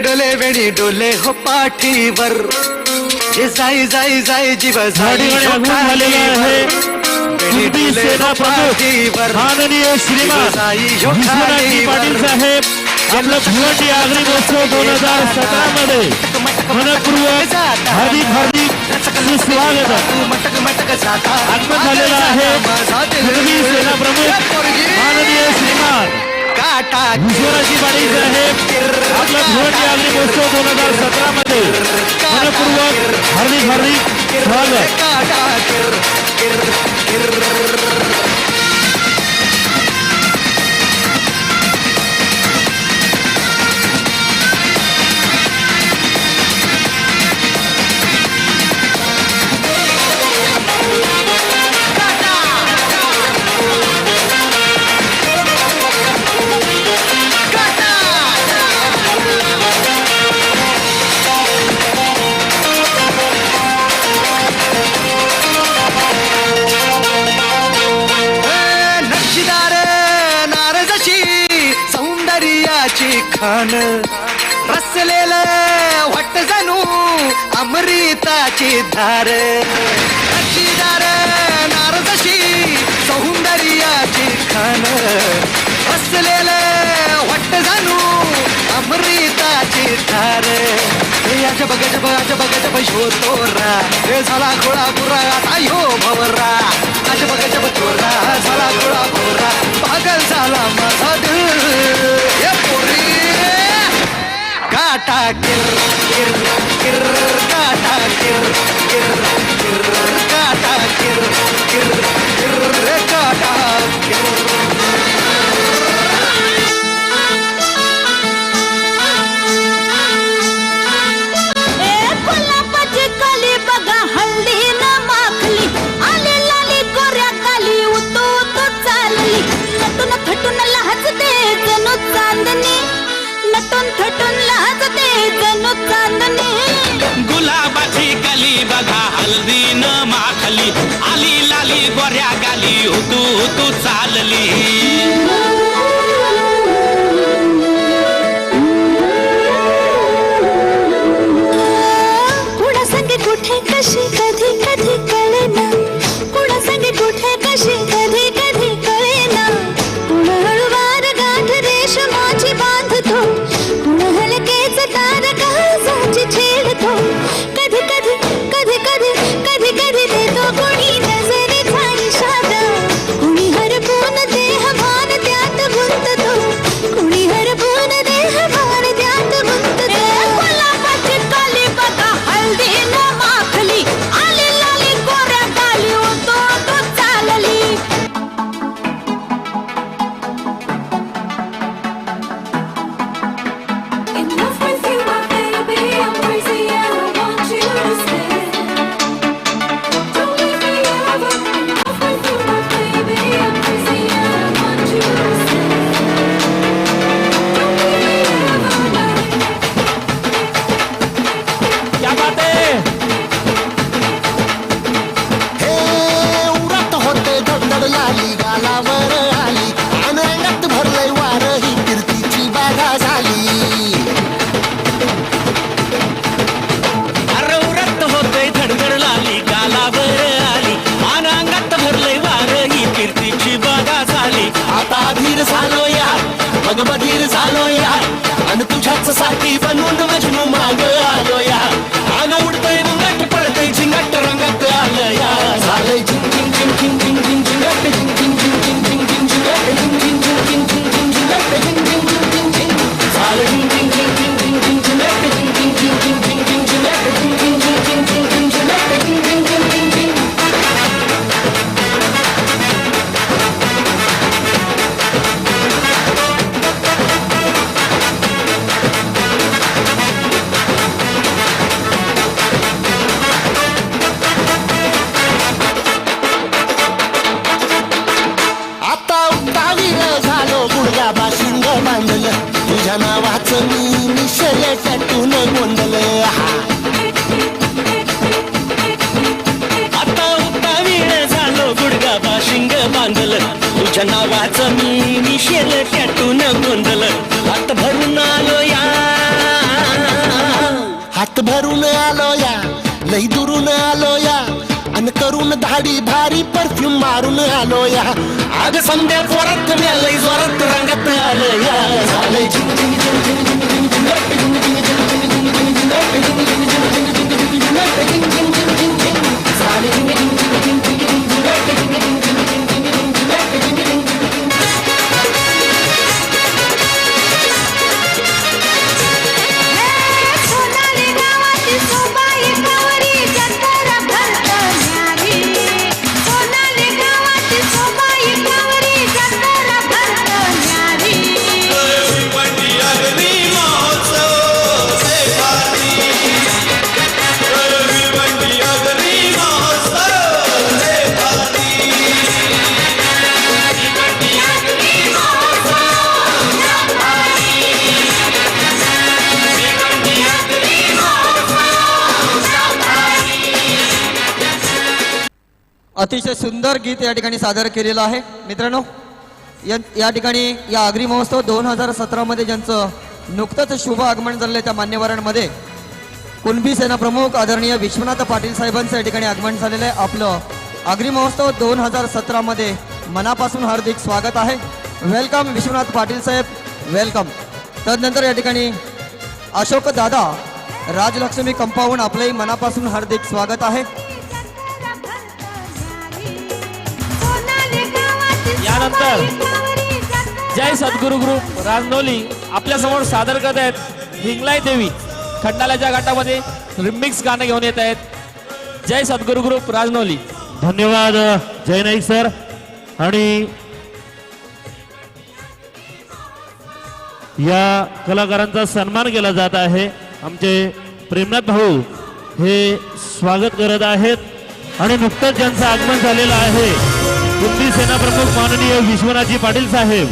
डोले वेणी डोले हो पाठीवर जे जाई जाई जाई जीव जाई सेना प्रमुख माननीय श्रीमान विश्वनाथजी पाटील साहेब आपलं भिवंडी आगरी महोत्सव 2017 मध्ये मनपूर्वक हार्दिक सुस्वागत आगमन झालेलं आहे. सेना प्रमुख माननीय श्रीमान विश्वनाथजी पाटील साहेब आपलं भिवंडी आगरी महोत्सव 2017 मध्ये मनपूर्वक हार्दिक स्वागत. खान रसलेलं वाट जणू अमृताची धार रशीदार नारदशी सौंदर्याची खान रसलेलं वाट जणू अमृताची धार अजब गजब अजब गजब शोधोरा हे झाला गोळा गोरा आता यो भवरा अजब गजब चोरा झाला गोळा गोरा पागल झाला माझा दिल ये पोरी काटा किर किर किर काटा किर किर किर काटा किर किर किर काटा किर. गुलाबाची कली बघा हल्दी न माखली आली लाली गोऱ्या गाली हुतू हुतू चालली. कुणा संगे कुठे कशी कधी कधी कळेना कुणा संगे कुठे कशी कधी कधी कळेना कुणा हळूवार गाठ रेशमाची बांधतो कुणा हलकेच तार काळजाची छेडतो कधी कधी कधी कधी कधी कधी देतो कोणी नजरेचा इशारा कुणी हरपून देह भान त्यात गुंततो कुणी हरपून देह भान त्यात गुंततो. गुलाबाची काली बघा हल्दी न माखली आली लाली गोऱ्या गाली उतो तो चालली. In love with you, my baby, I'm crazy and I want you to stay. Don't leave me ever. In love with you, my baby, I'm crazy and I want you to stay. Don't leave me ever. क्या बात है. हे उरात होते धडधड लाली गालावर आली आणि अंगात भरलंय वार ही कीर्तीची बाधा झाली. अरे उरत होते धडधड लाली गालावर आली मान अंगात भरलंय वार ही कीर्तीची बाधा झाली. आता धीर झालो या मग बधीर झालो या आणि तुझ्याच साठी बनवून मजनू माग आलो या. आग उडतय रुंगाट पडतय झिंगाट रंगात आलं या. झालंय झिंग झिंग झिंग झिंग झिंग झिंग झिंगाट झिंग झिंग झिंग झिंग झिंग झिंग झिंगाट झिंग झिंग झिंग झिंग झिंग झिंग झिंगाट झिंग झिंग झिंग झिंग झिंग. झालं झिंग झिंग झिंग झिंग झिंग झिंग झिंगाट झिंग झिंग झिंग झिंग झिंग झिंग झिंगाट झिंग झिंग झिंग झिंग झिंग झिंग झिंगाट झिंग झिंग झिंग झिंग झिंग. आता उतावीर झालो गुडघा बाशिंग बांधलं तुझ्या नावाचं मी निशल टॅटून गोंधलं. आता उतावीळ झालो गुडगा बाशिंग बांधलं तुझ्या नावाचं मी निशेल टॅटून गोंधलं. हात भरून आलो या हात भरून आलो या लई दुरून आलो या अन करून धाडी भारी परफ्यूम मारून आलो या आग संध्या जोरात लई जोरात रंगात आलो या झालंय झिंग झिंग झिंग झिंग झिंग झिंग झिंग झिंग झिंग सोनाली गावाची सोबाई कावरी जत्रा भरत न्यारी सोनाली गावाची सोबाई कावरी जत्रा भरत न्यारी अतिशय सुंदर गीत या ठिकाणी सादर केलेलं आहे मित्रांनो. या ठिकाणी या आगरी महोत्सव 2017 मध्ये ज्यांचं नुकतंच शुभ आगमन झालेलं त्या मान्यवरांमध्ये कुणबी सेना प्रमुख आदरणीय विश्वनाथ पाटील साहेबांचं या ठिकाणी आगमन झालेलं आहे. आपलं आगरी महोत्सव 2017 मध्ये मनापासून हार्दिक स्वागत आहे. वेलकम विश्वनाथ पाटील साहेब, वेलकम. तदनंतर या ठिकाणी अशोक दादा राजलक्ष्मी कंपाऊंड आपलंही मनापासून हार्दिक स्वागत आहे. यानंतर जय सद्गुरु ग्रुप राजनोली आपल्या समोर सादर करत आहेत हिंगलाई देवी खंडाल्याच्या घाटामध्ये रिमिक्स गाणं घेऊन येत आहेत. जय सद्गुरु ग्रुप राजनोली. धन्यवाद जय नाईक सर. आणि या कलाकारांचा सन्मान केला जात आहे. आमचे प्रेमनाथ भाऊ हे स्वागत करत आहेत आणि नुकतंच ज्यांचं आगमन झालेलं आहे कुणबी सेना प्रमुख माननीय विश्वनाथजी पाटील साहेब